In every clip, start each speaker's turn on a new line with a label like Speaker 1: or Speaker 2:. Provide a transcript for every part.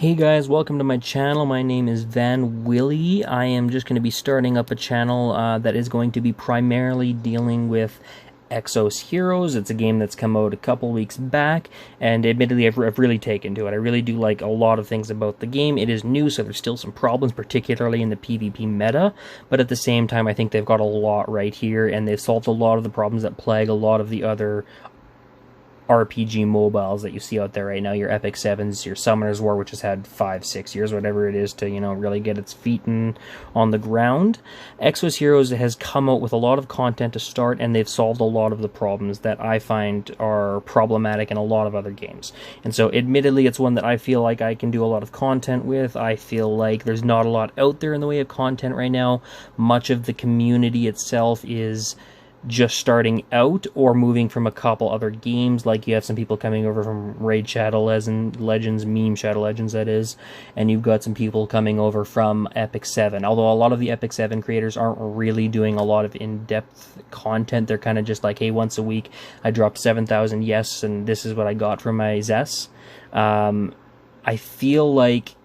Speaker 1: Hey guys, welcome to my channel. My name is Van Willy. I am just going to be starting up a channel that is going to be primarily dealing with Exos Heroes. It's a game that's come out a couple weeks back, and admittedly I've really taken to it. I really do like a lot of things about the game. It is new, so there's still some problems, particularly in the PvP meta, but at the same time I think they've got a lot right here, and they've solved a lot of the problems that plague a lot of the other RPG mobiles that you see out there right now, your Epic 7s, your Summoner's War, which has had 5-6 years, whatever it is, to, really get its feet on the ground. Exos Heroes has come out with a lot of content to start, and they've solved a lot of the problems that I find are problematic in a lot of other games. And so, admittedly, it's one that I feel like I can do a lot of content with. I feel like there's not a lot out there in the way of content right now. Much of the community itself is just starting out or moving from a couple other games. Like, you have some people coming over from Raid Shadow Legends, Meme Shadow Legends, that is, and you've got some people coming over from Epic 7. Although a lot of the Epic 7 creators aren't really doing a lot of in-depth content. They're kind of just like, hey, once a week I dropped 7,000 yes, and this is what I got from my Zess. I feel like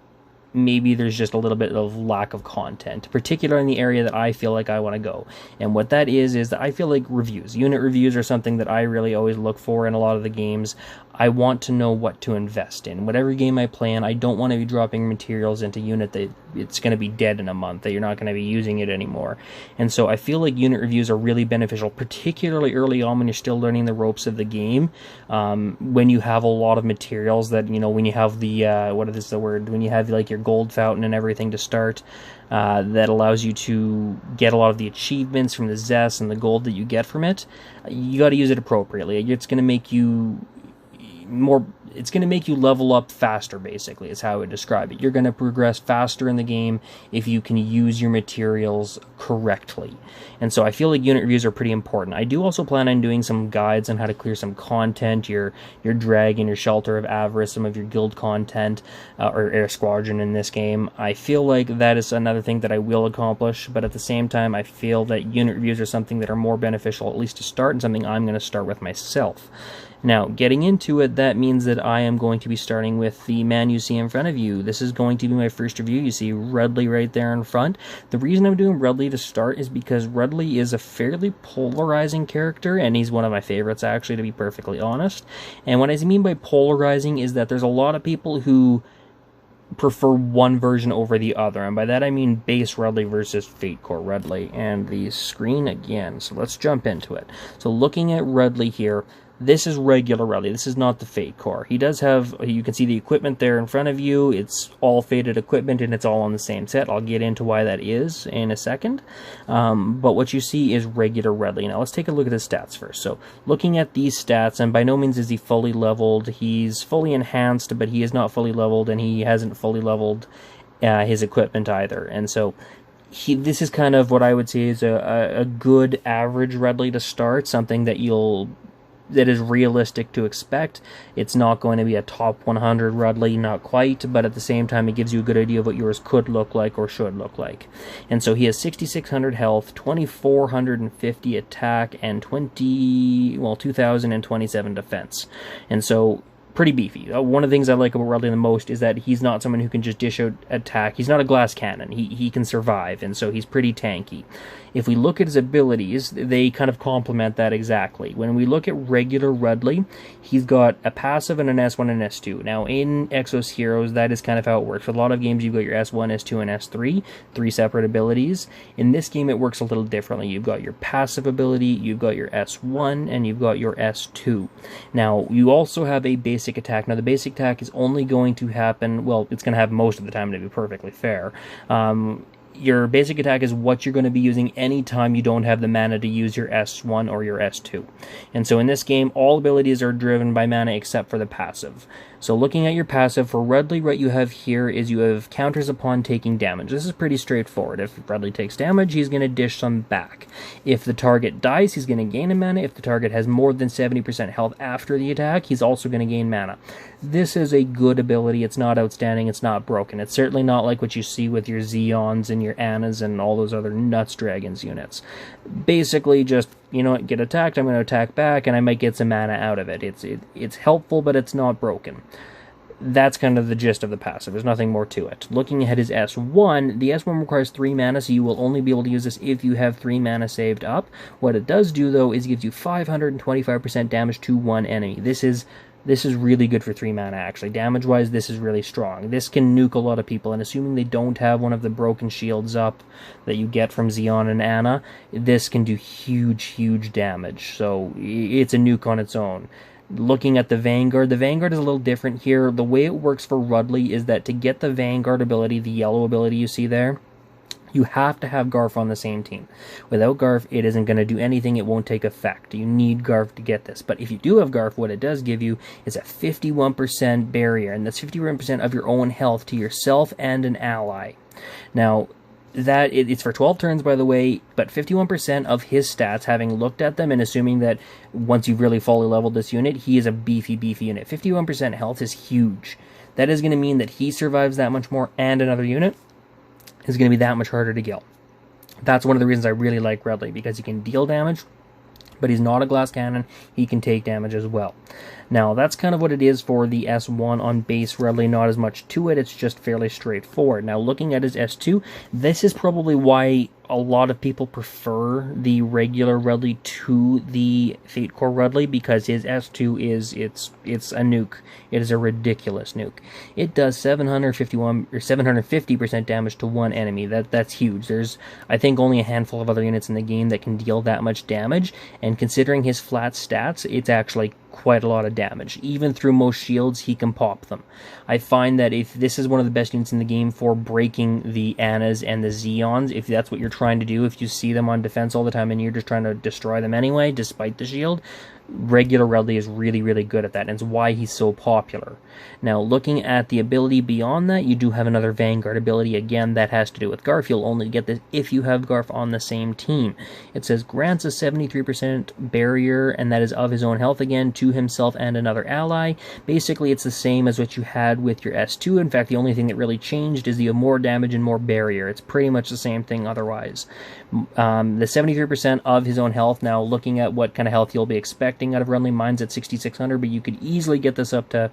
Speaker 1: maybe there's just a little bit of lack of content, particularly in the area that I feel like I want to go. And what that is that I feel like reviews. Unit reviews are something that I really always look for in a lot of the games. I want to know what to invest in. Whatever game I play in, I don't want to be dropping materials into unit that it's going to be dead in a month, that you're not going to be using it anymore. And so I feel like unit reviews are really beneficial, particularly early on when you're still learning the ropes of the game, when you have a lot of materials that, when you have the, when you have like your gold fountain and everything to start, that allows you to get a lot of the achievements from the Zest and the gold that you get from it. You got to use it appropriately. It's going to make you level up faster, basically, is how I would describe it. You're going to progress faster in the game if you can use your materials correctly. And so I feel like unit reviews are pretty important. I do also plan on doing some guides on how to clear some content, your Dragon, your Shelter of Avarice, some of your guild content, or Air Squadron in this game. I feel like that is another thing that I will accomplish, but at the same time, I feel that unit reviews are something that are more beneficial, at least to start, and something I'm going to start with myself. Now, getting into it, that means that I am going to be starting with the man you see in front of you. This is going to be my first review. You see Rudley right there in front. The reason I'm doing Rudley to start is because Rudley is a fairly polarizing character, and he's one of my favorites, actually, to be perfectly honest. And what I mean by polarizing is that there's a lot of people who prefer one version over the other, and by that I mean base Rudley versus Fatecore Rudley. And the screen again, so let's jump into it. So looking at Rudley here, this is regular Rudley. This is not the Fatecore. He does have, you can see the equipment there in front of you. It's all faded equipment, and it's all on the same set. I'll get into why that is in a second. But what you see is regular Rudley. Now let's take a look at his stats first. So looking at these stats, and by no means is he fully leveled. He's fully enhanced, but he is not fully leveled, and he hasn't fully leveled his equipment either. And so this is kind of what I would say is a good average Rudley to start, something that that is realistic to expect. It's not going to be a top 100 Rudley, not quite, but at the same time it gives you a good idea of what yours could look like or should look like. And so he has 6,600 health, 2,450 attack, and 2,027 defense. And so pretty beefy. One of the things I like about Rudley the most is that he's not someone who can just dish out attack. He's not a glass cannon. He can survive, and so he's pretty tanky. If we look at his abilities, they kind of complement that exactly. When we look at regular Rudley, he's got a passive and an S1 and S2. Now, in Exos Heroes, that is kind of how it works. For a lot of games, you've got your S1, S2, and S3, 3 separate abilities. In this game, it works a little differently. You've got your passive ability, you've got your S1, and you've got your S2. Now, you also have a basic attack. Now, the basic attack is only going to happen, well, it's going to have most of the time, to be perfectly fair. Your basic attack is what you're going to be using anytime you don't have the mana to use your S1 or your S2. And so in this game, all abilities are driven by mana except for the passive. So looking at your passive, for Rudley, what you have here is you have counters upon taking damage. This is pretty straightforward. If Rudley takes damage, he's going to dish some back. If the target dies, he's going to gain a mana. If the target has more than 70% health after the attack, he's also going to gain mana. This is a good ability. It's not outstanding. It's not broken. It's certainly not like what you see with your Zeons and your Annas and all those other Nuts Dragons units. Basically, just, you know what, get attacked, I'm going to attack back, and I might get some mana out of it. It's helpful, but it's not broken. That's kind of the gist of the passive. There's nothing more to it. Looking at his S1, the S1 requires 3 mana, so you will only be able to use this if you have 3 mana saved up. What it does do, though, is it gives you 525% damage to one enemy. This is really good for 3 mana, actually. Damage-wise, this is really strong. This can nuke a lot of people, and assuming they don't have one of the broken shields up that you get from Xeon and Anna, this can do huge, huge damage. So it's a nuke on its own. Looking at the Vanguard is a little different here. The way it works for Rudley is that to get the Vanguard ability, the yellow ability you see there, you have to have Garf on the same team. Without Garf, it isn't going to do anything. It won't take effect. You need Garf to get this. But if you do have Garf, what it does give you is a 51% barrier, and that's 51% of your own health to yourself and an ally. Now, it's for 12 turns, by the way, but 51% of his stats, having looked at them and assuming that once you've really fully leveled this unit, he is a beefy unit. 51% health is huge. That is going to mean that he survives that much more, and another unit is going to be that much harder to kill. That's one of the reasons I really like Rudley, because he can deal damage, but he's not a glass cannon. He can take damage as well. Now, that's kind of what it is for the S1 on base Rudley. Not as much to it. It's just fairly straightforward. Now, looking at his S2, this is probably why a lot of people prefer the regular Rudley to the Fatecore Rudley, because his S2 it's a nuke. It is a ridiculous nuke. It does 750% damage to one enemy. That's huge. There's, I think, only a handful of other units in the game that can deal that much damage, and considering his flat stats, it's actually quite a lot of damage. Even through most shields, he can pop them. I find that if this is one of the best units in the game for breaking the Annas and the Xeons, if that's what you're trying to do, if you see them on defense all the time and you're just trying to destroy them anyway, despite the shield, regular Rudley is really, really good at that, and it's why he's so popular. Now, looking at the ability beyond that, you do have another Vanguard ability. Again, that has to do with Garf. You'll only get this if you have Garf on the same team. It says, grants a 73% barrier, and that is of his own health again, to himself and another ally. Basically, it's the same as what you had with your S2. In fact, the only thing that really changed is the more damage and more barrier. It's pretty much the same thing otherwise. The 73% of his own health. Now, looking at what kind of health you'll be expecting out of Rudley, mine's at 6,600, but you could easily get this up to,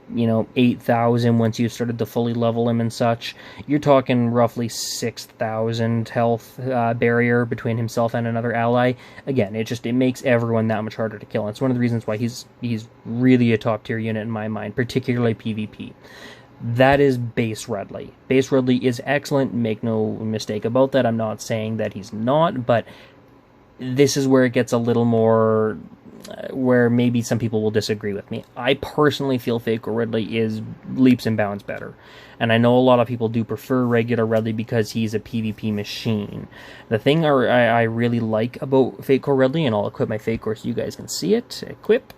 Speaker 1: 8,000 once you've started to fully level him and such. You're talking roughly 6,000 health barrier between himself and another ally. Again, it makes everyone that much harder to kill. And it's one of the reasons why he's really a top tier unit in my mind, particularly PvP. That is base Rudley. Base Rudley is excellent, make no mistake about that. I'm not saying that he's not, but this is where it gets a little more, where maybe some people will disagree with me. I personally feel Fatecore Rudley is leaps and bounds better. And I know a lot of people do prefer regular Rudley because he's a PvP machine. The thing I really like about Fatecore Rudley, and I'll equip my Fatecore so you guys can see it, equip,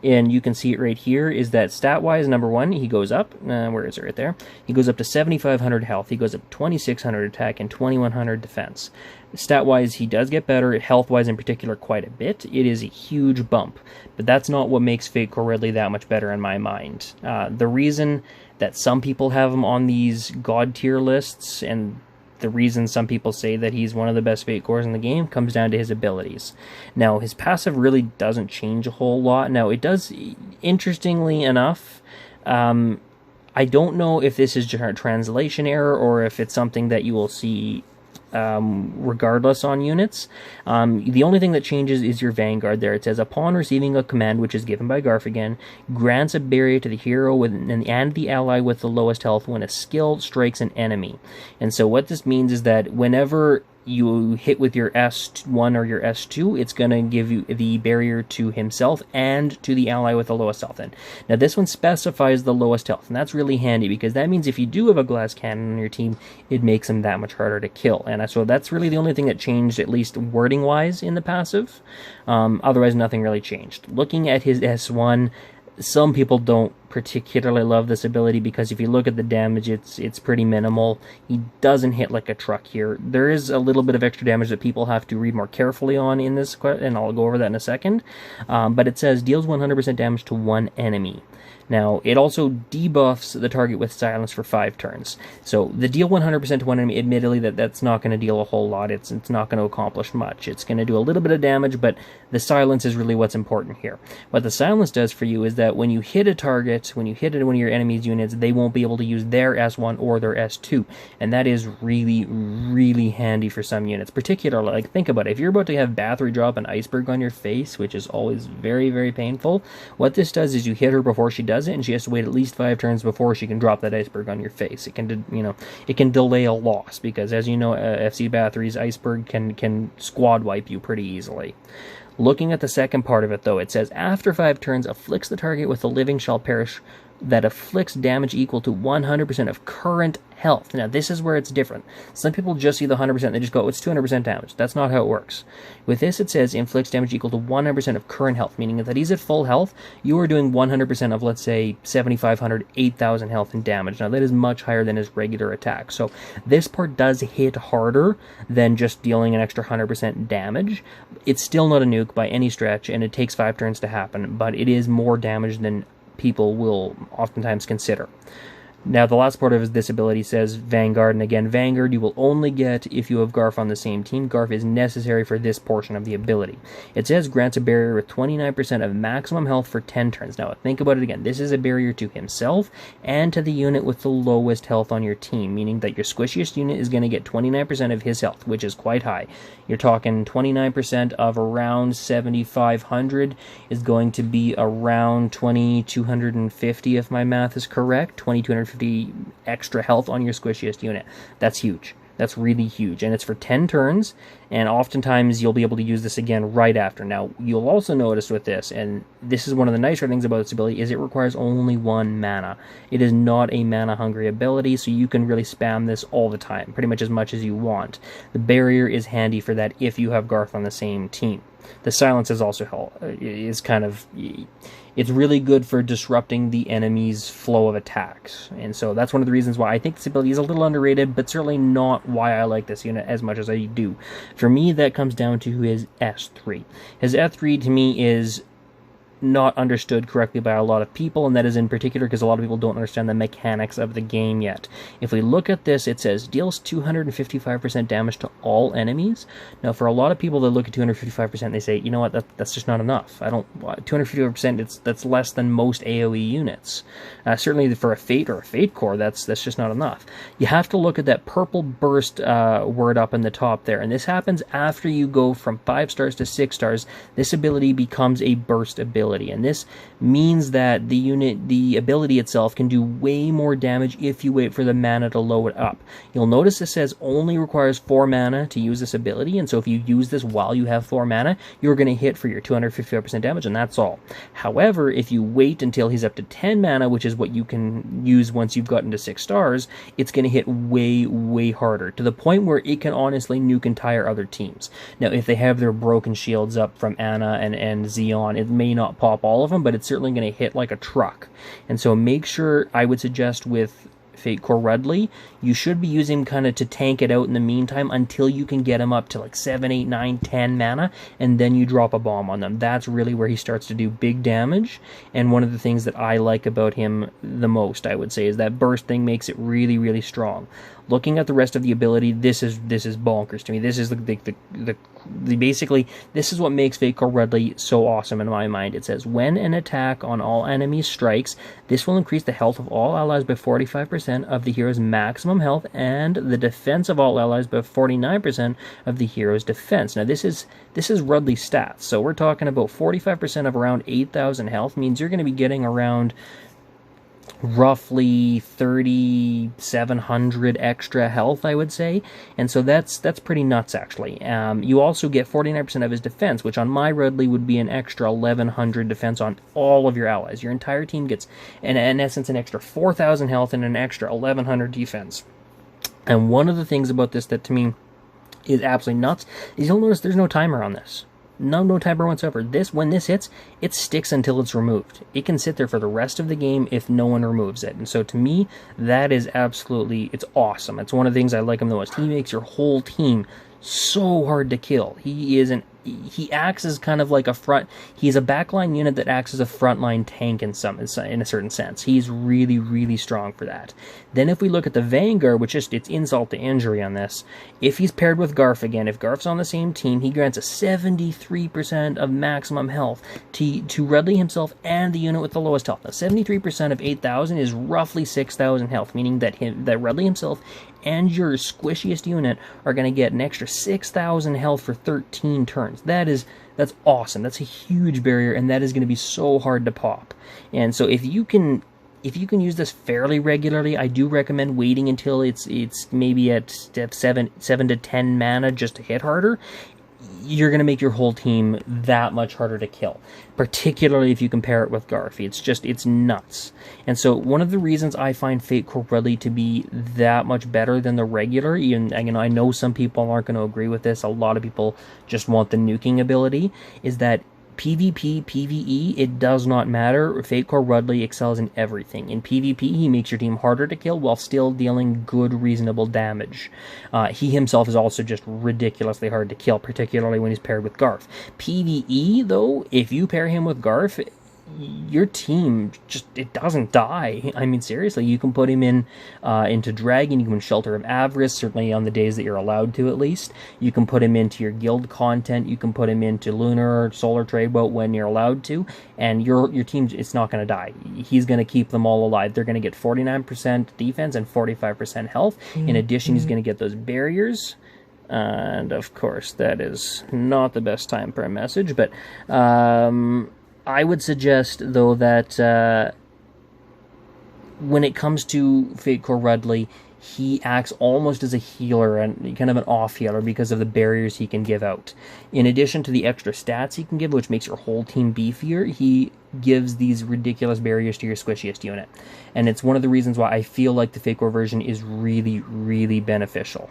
Speaker 1: and you can see it right here, is that stat-wise, number one, he goes up, where is it, right there? He goes up to 7,500 health, he goes up to 2,600 attack, and 2,100 defense. Stat-wise, he does get better, health-wise in particular, quite a bit. It is a huge bump, but that's not what makes Fatecore Rudley that much better in my mind. The reason that some people have him on these god-tier lists, and the reason some people say that he's one of the best Fatecores in the game, comes down to his abilities. Now, his passive really doesn't change a whole lot. Now, it does, interestingly enough, I don't know if this is just a translation error or if it's something that you will see regardless on units. The only thing that changes is your Vanguard there. It says, upon receiving a command, which is given by Garf again, grants a barrier to the hero and the ally with the lowest health when a skill strikes an enemy. And so what this means is that whenever you hit with your S1 or your S2, it's going to give you the barrier to himself and to the ally with the lowest health. Now this one specifies the lowest health, and that's really handy because that means if you do have a glass cannon on your team, it makes him that much harder to kill. And so that's really the only thing that changed, at least wording-wise, in the passive. Otherwise, nothing really changed. Looking at his S1, some people don't particularly love this ability because if you look at the damage, it's pretty minimal. He doesn't hit like a truck here. There is a little bit of extra damage that people have to read more carefully on in this, and I'll go over that in a second. But it says deals 100% damage to one enemy. Now, it also debuffs the target with silence for 5 turns. So, the deal 100% to one enemy, admittedly, that's not going to deal a whole lot. It's not going to accomplish much. It's going to do a little bit of damage, but the silence is really what's important here. What the silence does for you is that when you hit a target hit one of your enemy's units, they won't be able to use their S1 or their S2, and that is really, really handy for some units. Particularly, like, think about it, if you're about to have Bathory drop an iceberg on your face, which is always very, very painful, what this does is you hit her before she does it, and she has to wait at least 5 turns before she can drop that iceberg on your face. It can, it can delay a loss, because as you know, FC Bathory's iceberg can squad wipe you pretty easily. Looking at the second part of it, though, it says, after 5 turns, afflicts the target with a living shall perish that afflicts damage equal to 100% of current health. Now, this is where it's different. Some people just see the 100%, they just go, it's 200% damage. That's not how it works. With this, it says, inflicts damage equal to 100% of current health, meaning that he's at full health, you are doing 100% of, let's say, 7,500, 8,000 health in damage. Now, that is much higher than his regular attack. So, this part does hit harder than just dealing an extra 100% damage. It's still not a nuke by any stretch, and it takes 5 turns to happen, but it is more damage than people will oftentimes consider. Now, the last part of this ability says Vanguard, and again, Vanguard you will only get if you have Garf on the same team. Garf is necessary for this portion of the ability. It says grants a barrier with 29% of maximum health for 10 turns. Now, think about it again. This is a barrier to himself and to the unit with the lowest health on your team, meaning that your squishiest unit is going to get 29% of his health, which is quite high. You're talking 29% of around 7,500 is going to be around 2,250 if my math is correct. 2,250 extra health on your squishiest unit. That's huge. That's really huge, and it's for 10 turns, and oftentimes you'll be able to use this again right after. Now, you'll also notice with this, and this is one of the nicer things about this ability, is it requires only 1 mana. It is not a mana-hungry ability, so you can really spam this all the time, pretty much as you want. The barrier is handy for that if you have Garth on the same team. The silence is also it's really good for disrupting the enemy's flow of attacks. And so that's one of the reasons why I think this ability is a little underrated, but certainly not why I like this unit as much as I do. For me, that comes down to his S3. His S3 to me is not understood correctly by a lot of people, and that is in particular because a lot of people don't understand the mechanics of the game yet. If we look at this, it says deals 255% damage to all enemies. Now, for a lot of people that look at 255%, they say, you know what, that's just not enough. 255%, that's less than most AoE units. Certainly for a Fate or a Fatecore, that's just not enough. You have to look at that purple burst word up in the top there, and this happens after you go from 5 stars to 6 stars. This ability becomes a burst ability. And this means that the ability itself can do way more damage if you wait for the mana to load up. You'll notice this says only requires 4 mana to use this ability, and so if you use this while you have 4 mana, you're going to hit for your 255% damage, and that's all. However, if you wait until he's up to 10 mana, which is what you can use once you've gotten to 6 stars, it's going to hit way, way harder, to the point where it can honestly nuke entire other teams. Now, if they have their broken shields up from Ana and Xeon, it may not pop all of them, but it's certainly going to hit like a truck. And so make sure, I would suggest with Fatecore Rudley, you should be using him kind of to tank it out in the meantime until you can get him up to like 7, 8, 9, 10 mana, and then you drop a bomb on them. That's really where he starts to do big damage, and one of the things that I like about him the most, I would say, is that burst thing makes it really, really strong. Looking at the rest of the ability, this is bonkers to me. This is basically, this is what makes Fatecore Rudley so awesome in my mind. It says, when an attack on all enemies strikes, this will increase the health of all allies by 45% of the hero's maximum health, and the defense of all allies by 49% of the hero's defense. Now, this is Rudley's stats, so we're talking about 45% of around 8,000 health means you're going to be getting around roughly 3,700 extra health, I would say, and so that's pretty nuts, actually. You also get 49% of his defense, which on my Rudley would be an extra 1,100 defense on all of your allies. Your entire team gets, in essence, an extra 4,000 health and an extra 1,100 defense. And one of the things about this that to me is absolutely nuts is you'll notice there's no timer on this. No timer whatsoever. When this hits, it sticks until it's removed. It can sit there for the rest of the game if no one removes it. And so to me, that is absolutely, it's awesome. It's one of the things I like him the most. He makes your whole team so hard to kill. He is an he acts as kind of like a front. He's a backline unit that acts as a frontline tank in a certain sense. He's really, really strong for that. Then if we look at the Vanguard, which it's insult to injury on this, if he's paired with Garf again, if Garf's on the same team, he grants a 73% of maximum health to Rudley himself and the unit with the lowest health. Now, 73% of 8,000 is roughly 6,000 health, meaning that Rudley himself and your squishiest unit are going to get an extra 6,000 health for 13 turns. That's awesome. That's a huge barrier, and that is going to be so hard to pop. And so if you can use this fairly regularly, I do recommend waiting until it's maybe at step 7 to 10 mana just to hit harder. You're going to make your whole team that much harder to kill, particularly if you compare it with Garf. It's nuts. And so one of the reasons I find Fatecore Rudley to be that much better than the regular, even, I know some people aren't going to agree with this, a lot of people just want the nuking ability, is that PvP, PvE, it does not matter. Fatecore Rudley excels in everything. In PvP, he makes your team harder to kill while still dealing good, reasonable damage. He himself is also just ridiculously hard to kill, particularly when he's paired with Garf. PvE, though, if you pair him with Garf, your team it doesn't die. I mean, seriously, you can put him into Dragon, you can Shelter of Avarice, certainly on the days that you're allowed to, at least. You can put him into your guild content, you can put him into Lunar or Solar Trade Boat when you're allowed to, and your team, it's not going to die. He's going to keep them all alive. They're going to get 49% defense and 45% health. In addition, he's going to get those barriers. And, of course, that is not the best time for a message, but I would suggest, though, that when it comes to Fatecore Rudley, he acts almost as a healer and kind of an off-healer because of the barriers he can give out. In addition to the extra stats he can give, which makes your whole team beefier, he gives these ridiculous barriers to your squishiest unit. And it's one of the reasons why I feel like the Fatecore version is really, really beneficial.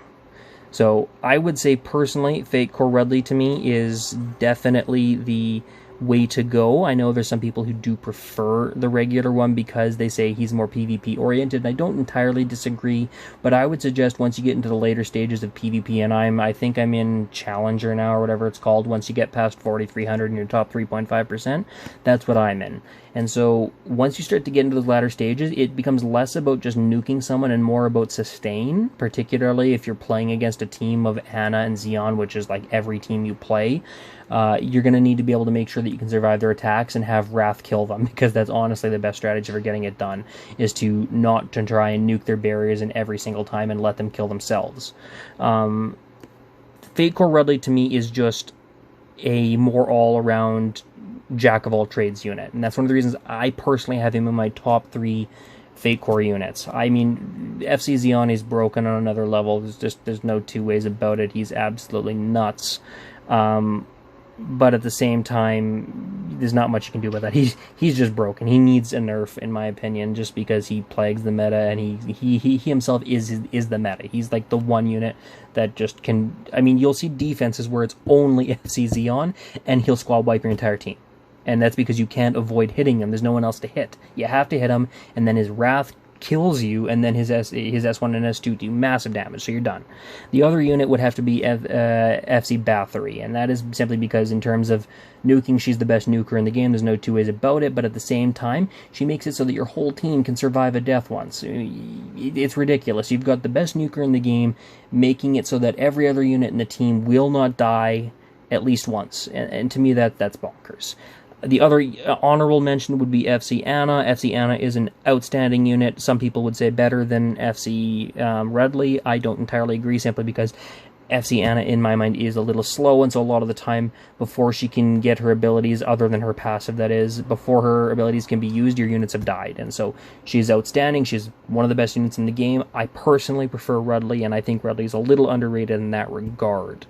Speaker 1: So I would say, personally, Fatecore Rudley to me is definitely the way to go. I know there's some people who do prefer the regular one because they say he's more PvP oriented, and I don't entirely disagree, but I would suggest once you get into the later stages of PvP, and I think I'm in Challenger now, or whatever it's called, once you get past 4,300 in your top 3.5%, that's what I'm in. And so once you start to get into those latter stages, it becomes less about just nuking someone and more about sustain, particularly if you're playing against a team of Ana and Xeon, which is like every team you play. You're going to need to be able to make sure that you can survive their attacks and have Wrath kill them, because that's honestly the best strategy for getting it done, is to not to try and nuke their barriers in every single time and let them kill themselves. Fatecore Rudley to me is just a more all-around jack-of-all-trades unit, and that's one of the reasons I personally have him in my top 3 Fatecore units. I mean, FC Xeon is broken on another level. There's no two ways about it. He's absolutely nuts. But at the same time, there's not much you can do about that. He's just broken. He needs a nerf, in my opinion, just because he plagues the meta, and he himself is the meta. He's like the one unit that just can. I mean, you'll see defenses where it's only FC Xeon, and he'll squad wipe your entire team. And that's because you can't avoid hitting him. There's no one else to hit. You have to hit him, and then his Wrath kills you, and then his S1 and S2 do massive damage, so you're done. The other unit would have to be FC Bathory, and that is simply because in terms of nuking, she's the best nuker in the game. There's no two ways about it, but at the same time, she makes it so that your whole team can survive a death once. It's ridiculous. You've got the best nuker in the game, making it so that every other unit in the team will not die at least once, and to me that's bonkers. The other honorable mention would be FC Ana. FC Ana is an outstanding unit. Some people would say better than FC Rudley. I don't entirely agree, simply because FC Ana, in my mind, is a little slow, and so a lot of the time, before she can get her abilities, other than her passive, that is, before her abilities can be used, your units have died, and so she's outstanding. She's one of the best units in the game. I personally prefer Rudley, and I think Rudley is a little underrated in that regard.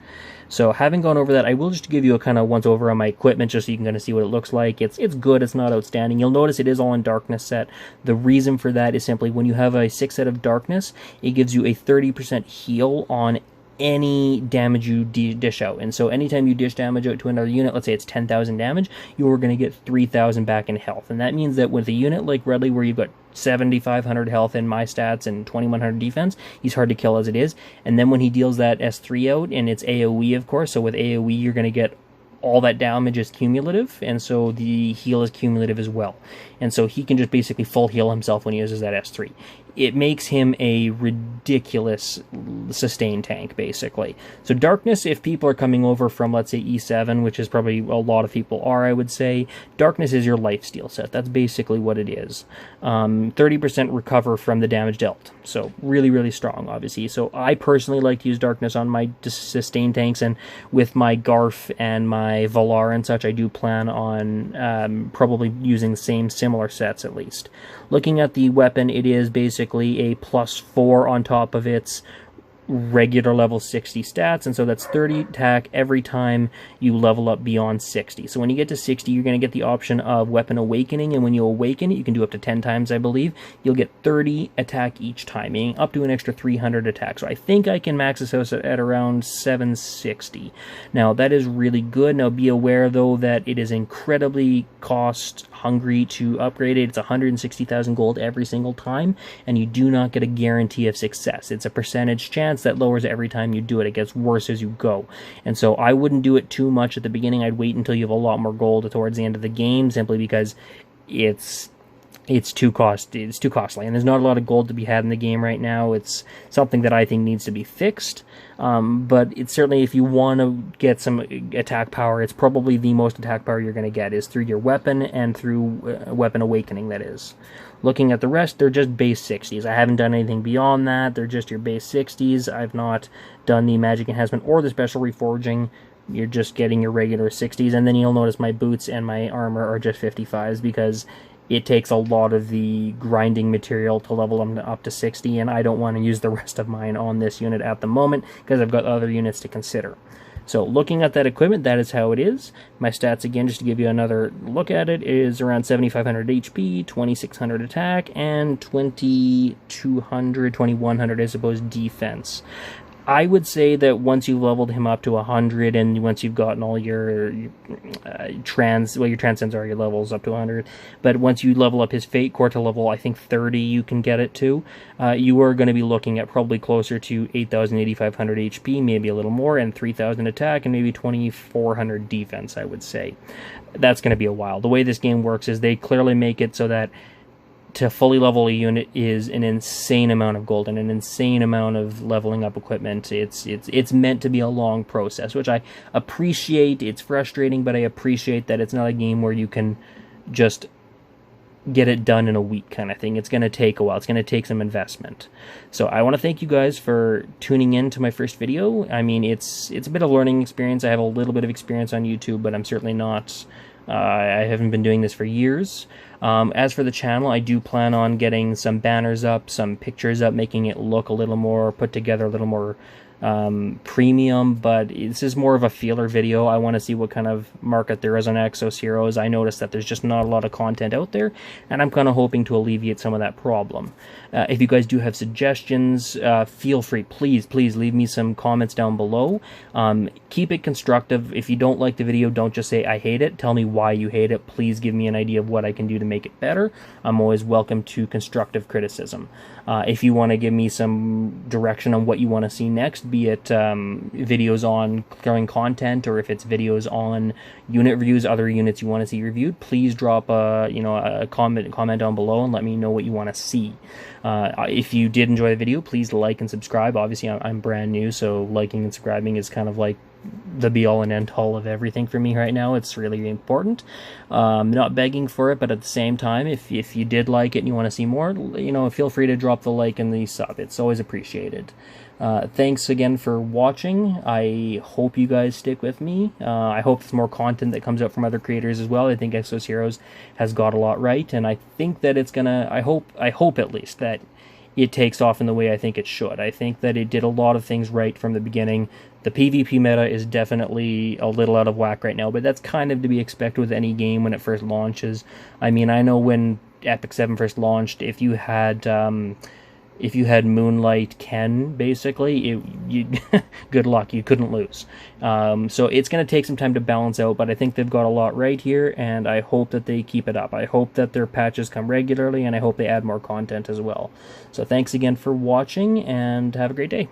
Speaker 1: So having gone over that, I will just give you a kind of once-over on my equipment, just so you can kind of see what it looks like. It's good, it's not outstanding. You'll notice it is all in darkness set. The reason for that is simply when you have a 6 set of darkness, it gives you a 30% heal on any damage you dish out. And so anytime you dish damage out to another unit, let's say it's 10,000 damage, you're going to get 3,000 back in health. And that means that with a unit like Rudley, where you've got 7,500 health in my stats and 2,100 defense, he's hard to kill as it is. And then when he deals that S3 out, and it's AoE, of course, so with AoE you're going to get all that damage is cumulative, and so the heal is cumulative as well. And so he can just basically full heal himself when he uses that S3. It makes him a ridiculous sustain tank, basically. So Darkness, if people are coming over from, let's say, E7, which is probably a lot of people are, I would say, Darkness is your lifesteal set. That's basically what it is. 30% recover from the damage dealt. So really, really strong, obviously. So I personally like to use Darkness on my sustain tanks, and with my Garf and my Valar and such, I do plan on probably using the same similar sets at least. Looking at the weapon, it is basically a +4 on top of its regular level 60 stats, and so that's 30 attack every time you level up beyond 60. So when you get to 60, you're going to get the option of Weapon Awakening, and when you awaken it, you can do up to 10 times, I believe. You'll get 30 attack each time, meaning up to an extra 300 attack. So I think I can max this out at around 760. Now, that is really good. Now, be aware, though, that it is incredibly cost-hungry to upgrade it. It's 160,000 gold every single time, and you do not get a guarantee of success. It's a percentage chance that lowers every time you do it. It gets worse as you go. And so I wouldn't do it too much at the beginning. I'd wait until you have a lot more gold towards the end of the game, simply because it's too costly, and there's not a lot of gold to be had in the game right now. It's something that I think needs to be fixed. But it's certainly, if you want to get some attack power, it's probably the most attack power you're going to get is through your weapon and through Weapon Awakening, that is. Looking at the rest, they're just base 60s. I haven't done anything beyond that. They're just your base 60s. I've not done the magic enhancement or the special reforging. You're just getting your regular 60s, and then you'll notice my boots and my armor are just 55s, because it takes a lot of the grinding material to level them up to 60, and I don't want to use the rest of mine on this unit at the moment, because I've got other units to consider. So looking at that equipment, that is how it is. My stats, again, just to give you another look at it, is around 7,500 HP, 2,600 attack, and 2,200, 2,100, I suppose, defense. I would say that once you've leveled him up to 100, and once you've gotten all your your transcends are your levels up to 100, but once you level up his Fatecore to level, I think 30, you can get it to, you are going to be looking at probably closer to 8,000, 8,500 HP, maybe a little more, and 3,000 attack, and maybe 2,400 defense, I would say. That's going to be a while. The way this game works is they clearly make it so that to fully level a unit is an insane amount of gold and an insane amount of leveling up equipment. It's meant to be a long process, which I appreciate. It's frustrating, but I appreciate that it's not a game where you can just get it done in a week kind of thing. It's going to take a while. It's going to take some investment. So I want to thank you guys for tuning in to my first video. I mean, it's a bit of a learning experience. I have a little bit of experience on YouTube, but I'm certainly not... I haven't been doing this for years. As for the channel, I do plan on getting some banners up, some pictures up, making it look a little more put together, a little more premium, but this is more of a feeler video. I want to see what kind of market there is on Exos Heroes. I noticed that there's just not a lot of content out there, and I'm kind of hoping to alleviate some of that problem. If you guys do have suggestions, feel free. Please leave me some comments down below. Keep it constructive. If you don't like the video, don't just say, I hate it. Tell me why you hate it. Please give me an idea of what I can do to make it better. I'm always welcome to constructive criticism. If you want to give me some direction on what you want to see next, be it videos on clearing content, or if it's videos on unit reviews, other units you want to see reviewed, please drop a comment down below and let me know what you want to see. If you did enjoy the video, please like and subscribe. Obviously, I'm brand new, so liking and subscribing is kind of like the be-all and end-all of everything for me right now. It's really important. I'm not begging for it, but at the same time, if you did like it and you want to see more, feel free to drop the like and the sub. It's always appreciated. Thanks again for watching. I hope you guys stick with me. I hope there's more content that comes out from other creators as well. I think Exos Heroes has got a lot right, and I think that it's gonna, I hope at least, that it takes off in the way I think it should. I think that it did a lot of things right from the beginning. The PvP meta is definitely a little out of whack right now, but that's kind of to be expected with any game when it first launches. I mean, I know when Epic 7 first launched, if you had Moonlight Ken, basically, good luck, you couldn't lose. So it's going to take some time to balance out, but I think they've got a lot right here, and I hope that they keep it up. I hope that their patches come regularly, and I hope they add more content as well. So thanks again for watching, and have a great day.